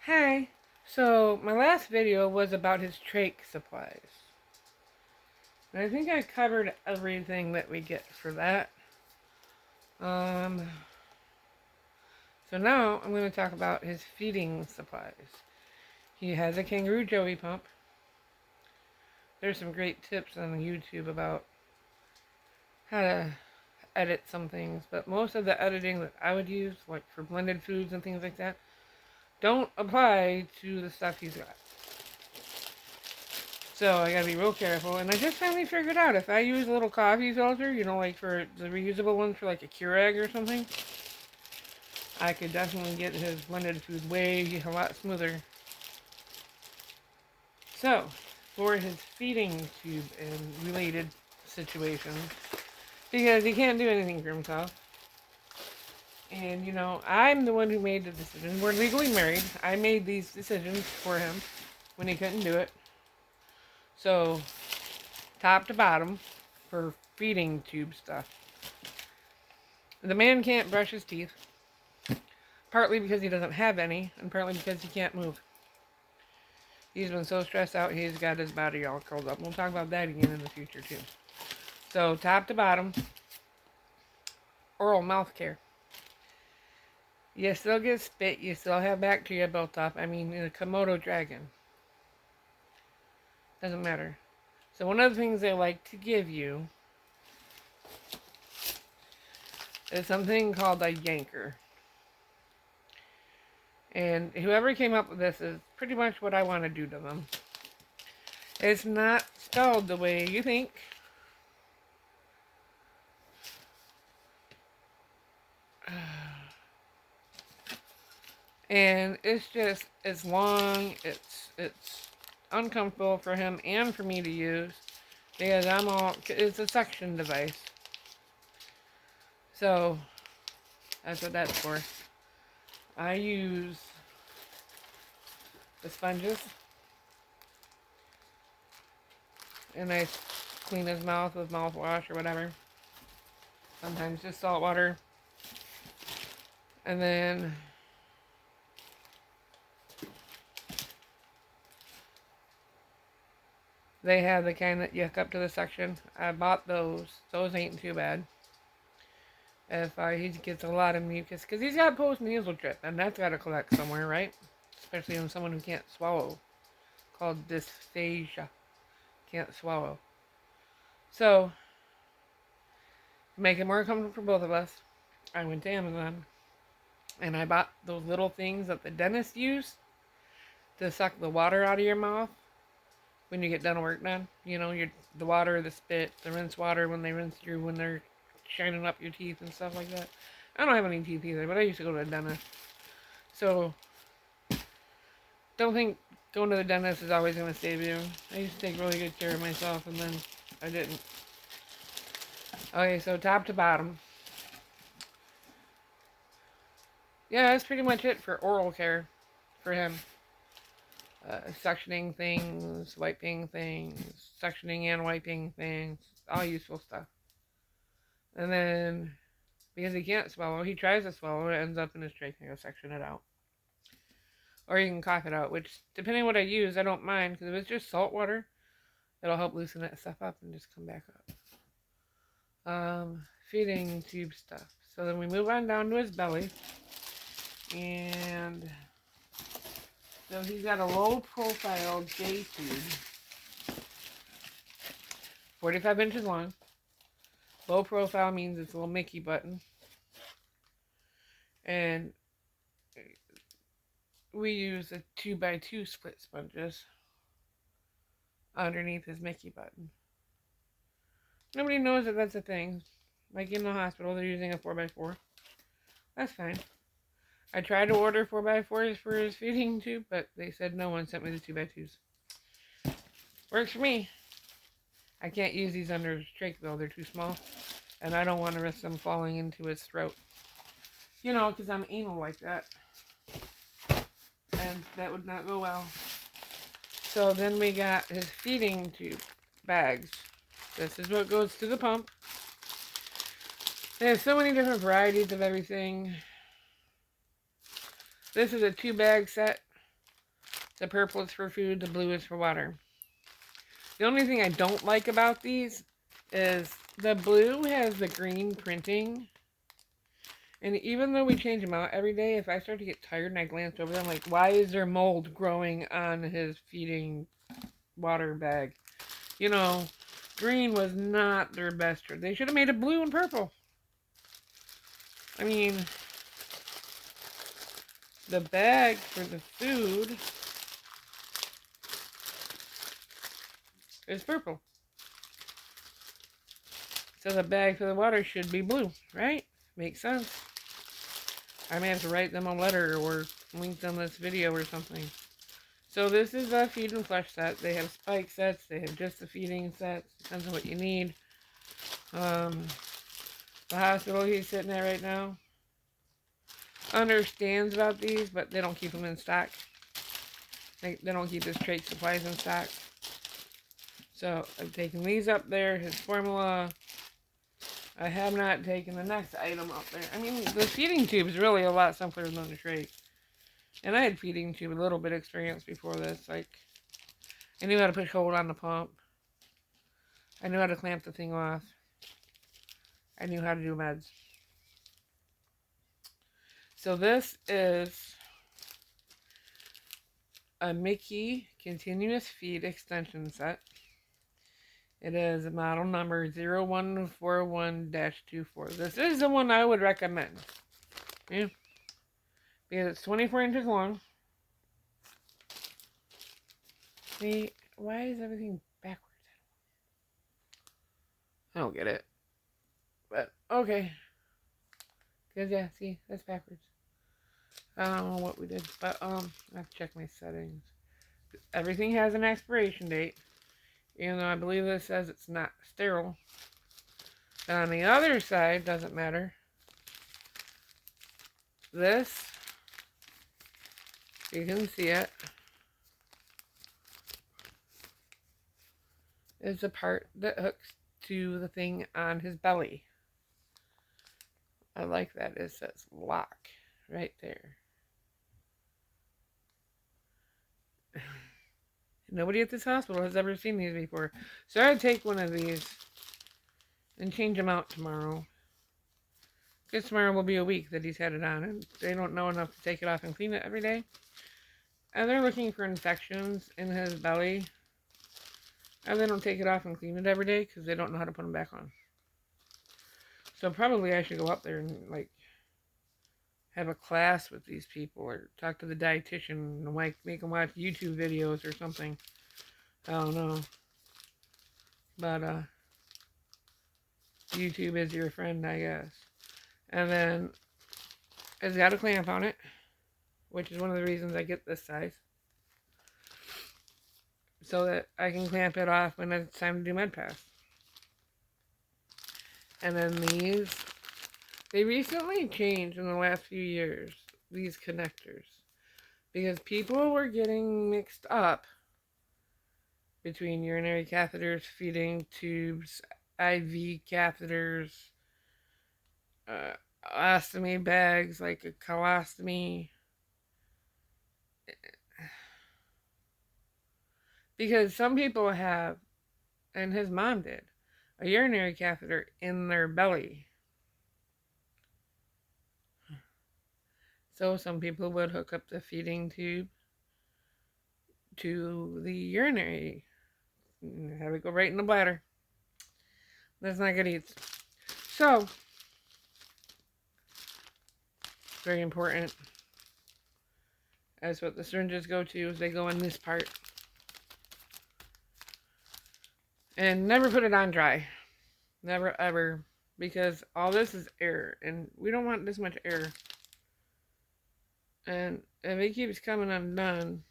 Hi. So my last video was about his trach supplies. And I think I covered everything that we get for that. Um, so now I'm going to talk about his feeding supplies. He has a kangaroo joey pump. There's some great tips on YouTube about how to edit some things, but most of the editing that I would use, like for blended foods and things like that, don't apply to the stuff he's got. So I gotta be real careful. And I just finally figured out if I use a little coffee filter, like for the reusable one for like a Keurig or something, I could definitely get his blended food way a lot smoother. So, for his feeding tube and related situations, because he can't do anything for himself. And I'm the one who made the decision. We're legally married. I made these decisions for him when he couldn't do it. So, top to bottom, for feeding tube stuff. The man can't brush his teeth, partly because he doesn't have any, and partly because he can't move. He's been so stressed out, he's got his body all curled up. We'll talk about that again in the future, too. So, top to bottom, oral mouth care. You still get spit, you still have bacteria built up. I mean, in a Komodo dragon. Doesn't matter. So, one of the things they like to give you is something called a yanker. And whoever came up with this is pretty much what I want to do to them. It's not spelled the way you think. And it's long, it's uncomfortable for him and for me to use because it's a suction device. So, that's what that's for. I use the sponges and I clean his mouth with mouthwash or whatever. Sometimes just salt water. And then they have the kind that you hook up to the suction. I bought those. Those ain't too bad. If he gets a lot of mucus, because he's got post-nasal drip, and that's got to collect somewhere, right? Especially in someone who can't swallow, called dysphagia, can't swallow. So, to make it more comfortable for both of us, I went to Amazon, and I bought those little things that the dentists use to suck the water out of your mouth when you get dental work done. The water, the spit, the rinse water when they rinse you, when they're shining up your teeth and stuff like that. I don't have any teeth either, but I used to go to a dentist. So, don't think going to the dentist is always going to save you. I used to take really good care of myself, and then I didn't. Okay, so top to bottom. Yeah, that's pretty much it for oral care for him. Suctioning things, wiping things, suctioning and wiping things, all useful stuff. And then, because he can't swallow, he tries to swallow, it ends up in his trachea, he'll suction it out. Or you can cough it out, which, depending on what I use, I don't mind, because if it's just salt water, it'll help loosen that stuff up and just come back up. Feeding tube stuff. So then we move on down to his belly. And so he's got a low profile J tube. 45 inches long. Low profile means it's a little Mickey button. And we use a 2x2 split sponges underneath his Mickey button. Nobody knows that that's a thing. Like in the hospital, they're using a 4x4. That's fine. I tried to order 4x4s for his feeding tube, but they said no one sent me the 2x2s. Works for me. I can't use these under his trach though, they're too small. And I don't want to risk them falling into his throat. Because I'm anal like that. And that would not go well. So then we got his feeding tube bags. This is what goes to the pump. There's so many different varieties of everything. This is a 2-bag set. The purple is for food, the blue is for water. The only thing I don't like about these is the blue has the green printing. And even though we change them out every day, if I start to get tired and I glance over them, like, why is there mold growing on his feeding water bag? You know, green was not their best. They should have made it blue and purple. I mean, the bag for the food is purple. So the bag for the water should be blue, right? Makes sense. I may have to write them a letter or link them this video or something. So this is a feed and flesh set. They have spike sets. They have just the feeding sets. Depends on what you need. The hospital he's sitting at right now understands about these, but they don't keep them in stock. They don't keep his trait supplies in stock. So I've taken these up there. His formula. I have not taken the next item up there. I mean, the feeding tube is really a lot simpler than the trait. And I had feeding tube a little bit experience before this. Like, I knew how to push hold on the pump. I knew how to clamp the thing off. I knew how to do meds. So this is a Mickey continuous feed extension set. It is model number 0141-24. This is the one I would recommend. Yeah. Because it's 24 inches long. See, why is everything backwards? I don't get it. But, okay. Because, yeah, see, that's backwards. I don't know what we did. But, I have to check my settings. Everything has an expiration date. Even though I believe this says it's not sterile. But on the other side, doesn't matter. This, you can see it, is the part that hooks to the thing on his belly. I like that. It says lock right there. Nobody at this hospital has ever seen these before. So I'd take one of these and change them out tomorrow. Because tomorrow will be a week that he's had it on. And they don't know enough to take it off and clean it every day. And they're looking for infections in his belly. And they don't take it off and clean it every day because they don't know how to put them back on. So probably I should go up there and, like, have a class with these people or talk to the dietitian and make them watch YouTube videos or something. I don't know. But, YouTube is your friend, I guess. And then, it's got a clamp on it, which is one of the reasons I get this size. So that I can clamp it off when it's time to do med pass. And then these, they recently changed in the last few years, these connectors. Because people were getting mixed up between urinary catheters, feeding tubes, IV catheters, ostomy bags, like a colostomy. Because some people have, and his mom did, a urinary catheter in their belly. So some people would hook up the feeding tube to the urinary, have it go right in the bladder. That's not good either. So, very important. That's what the syringes go to, is they go in this part. And never put it on dry. Never, ever. Because all this is air. And we don't want this much air. And if it keeps coming undone,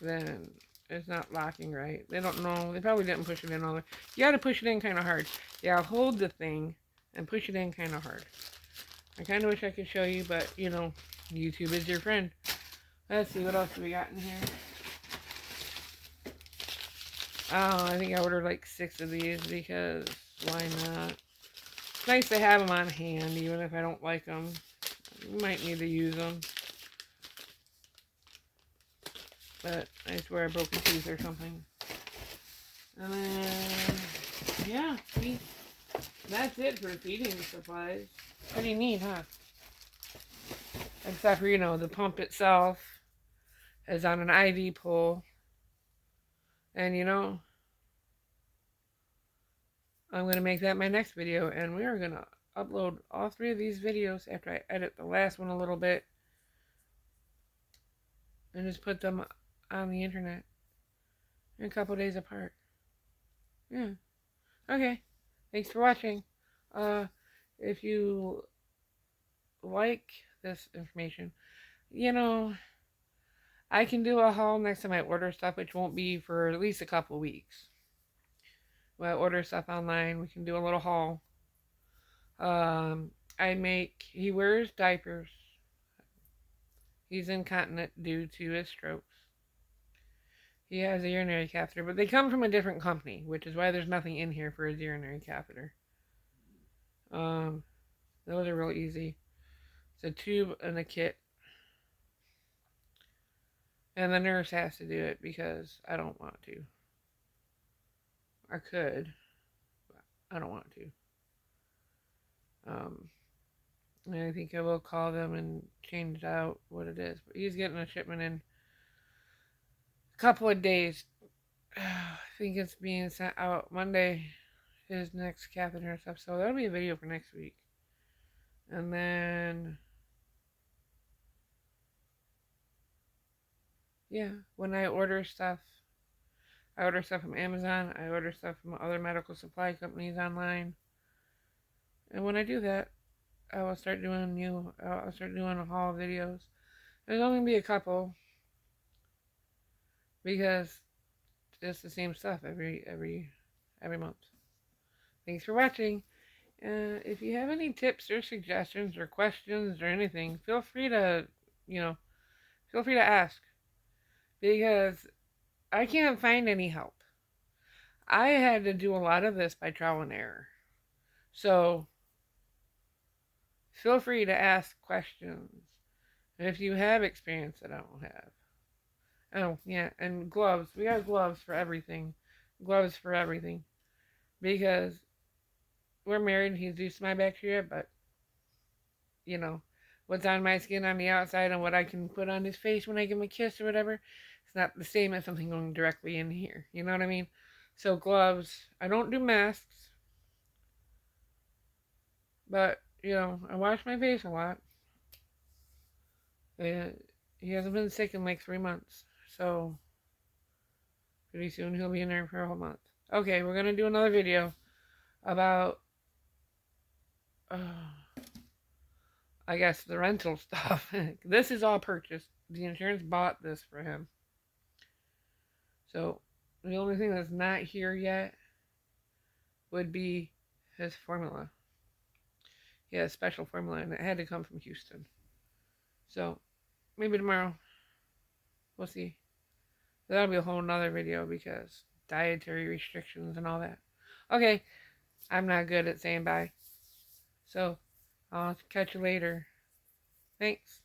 then it's not locking right. They don't know. They probably didn't push it in all the way. You got to push it in kind of hard. Yeah, hold the thing and push it in kind of hard. I kind of wish I could show you, but, you know, YouTube is your friend. Let's see, what else do we got in here? Oh, I think I ordered like 6 of these because why not? It's nice to have them on hand, even if I don't like them. You might need to use them. But I swear I broke a tooth or something. And then, yeah, see, that's it for feeding supplies. Pretty neat, huh? Except for, you know, the pump itself is on an IV pole. And, you know, I'm going to make that my next video. And we are going to upload all 3 of these videos after I edit the last one a little bit. And just put them on the internet. A couple days apart. Yeah. Okay. Thanks for watching. If you like this information, you know, I can do a haul next time I order stuff, which won't be for at least a couple weeks. When I order stuff online, we can do a little haul. He wears diapers. He's incontinent due to his strokes. He has a urinary catheter, but they come from a different company, which is why there's nothing in here for his urinary catheter. Those are real easy. It's a tube and a kit. And the nurse has to do it because I don't want to. I could, but I don't want to. And I think I will call them and change out what it is. But he's getting a shipment in a couple of days. I think it's being sent out Monday, his next catheter and stuff. So that'll be a video for next week. And then, yeah, when I order stuff from Amazon. I order stuff from other medical supply companies online. And when I do that, I'll start doing haul videos. There's only going to be a couple because it's the same stuff every month. Thanks for watching. If you have any tips or suggestions or questions or anything, feel free to ask, because I can't find any help. I had to do a lot of this by trial and error. So feel free to ask questions if you have experience that I don't have. Oh, yeah, and gloves. We got gloves for everything. Gloves for everything. Because we're married and he's used to my bacteria, but, you know, what's on my skin on the outside and what I can put on his face when I give him a kiss or whatever, it's not the same as something going directly in here. You know what I mean? So gloves. I don't do masks. But, you know, I wash my face a lot. He hasn't been sick in like 3 months. So, pretty soon he'll be in there for a whole month. Okay, we're going to do another video about, I guess, the rental stuff. This is all purchased. The insurance bought this for him. So, the only thing that's not here yet would be his formula. He has a special formula, and it had to come from Houston. So, maybe tomorrow. We'll see. That'll be a whole nother video because dietary restrictions and all that. Okay, I'm not good at saying bye. So, I'll catch you later. Thanks.